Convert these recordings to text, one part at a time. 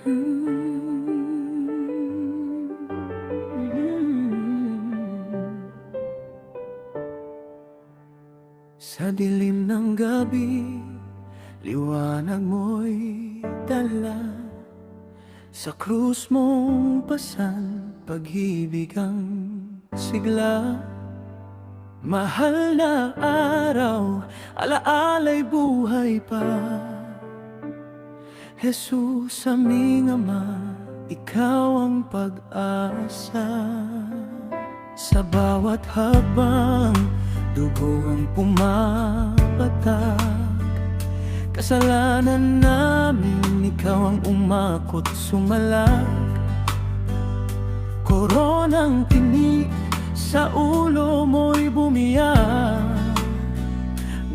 Sa dilim ng gabi, liwanag mo'y dala. Sa krus mong pasan, pag-ibig ang sigla. Mahal na araw, alaala'y buhay pa. Jesus, aming Ama, ikaw ang pag-asa. Sa bawat habang dugo ang pumapatak, kasalanan namin, ikaw ang umakot sumalag. Koronang tinik sa ulo mo'y bumiyak,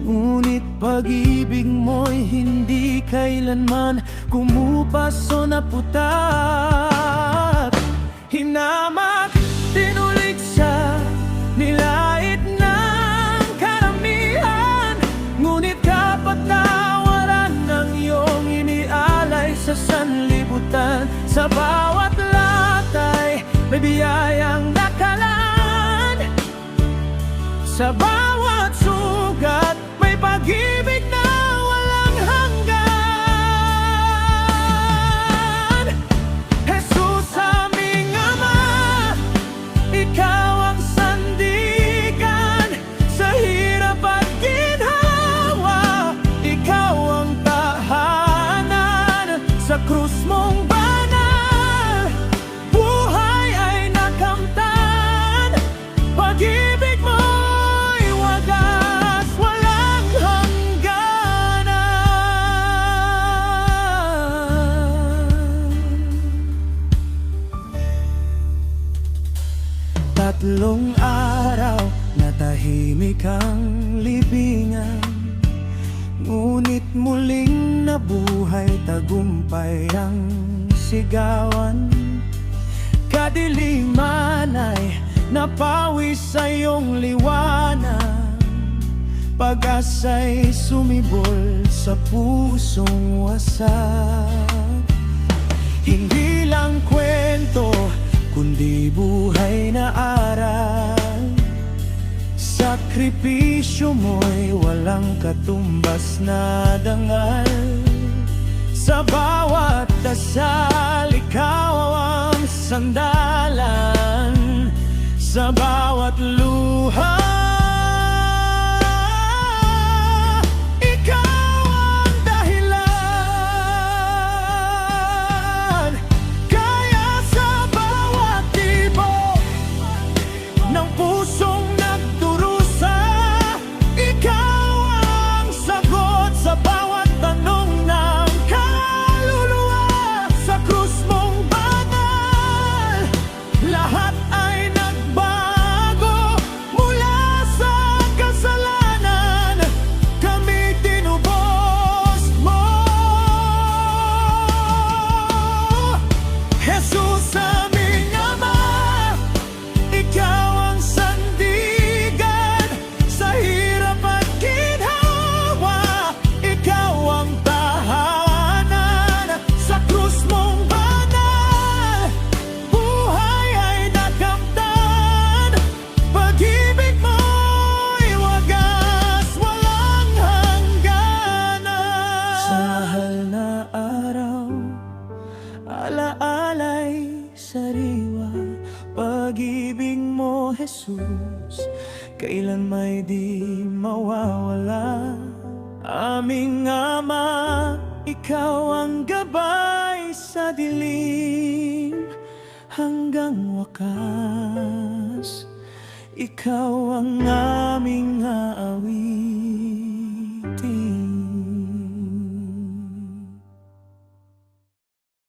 ngunit pag-ibig mo'y hindi kailanman kumupas o naputak. Hinamak, tinulik sa nilait ng karamihan, ngunit kapatawaran ng iyong inialay sa sanlibutan. Sa bawat latay may biyayang nakalaan, sa bawat sugat may pag-ibig na walang hanggan. Jesus, aming Ama, ikaw ang sandigan sa hirap at ginhawa, ikaw ang tahanan. Sa krus mong banal, buhay ay nakamtan. Pag-ibig mo'y wagas, walang hangganan. Tatlong araw na tahimik ang libingan, ngunit muling nabuhay, tagumpay ang sigawan. Kadiliman ay napawi sa iyong liwanag, pag-asa'y sumibol sa pusong wasak. Hindi lang kwento, kundi buhay na aral. Sakripisyo mo'y walang katumbas na dangal. Sa bawat dasal, ikaw ang sandalan. Sa bawat luha, ikaw ang dahilan. Kaya sa bawat tibok ng pusong nagdurusa, ikaw ang sagot sa bawat tanong ng kaluluwa. Sa krus mong banal, lahat ay nagbago. Mula sa kasalanan, kami tinubos mo. Jesus, aming Ama, ikaw ang sandigan sa hirap at ginhawa, ikaw ang tahanan. Sa krus mong banal, buhay ay nakamtan. Pag-ibig mo'y wagas, walang hangganan. Sa mahal na araw, alaala'y sariwa, pag-ibig mo, Jesus, kailan may di mawawala. Aming Ama, ikaw ang gabay sa dilim hanggang wakas. Ikaw ang aming aawit.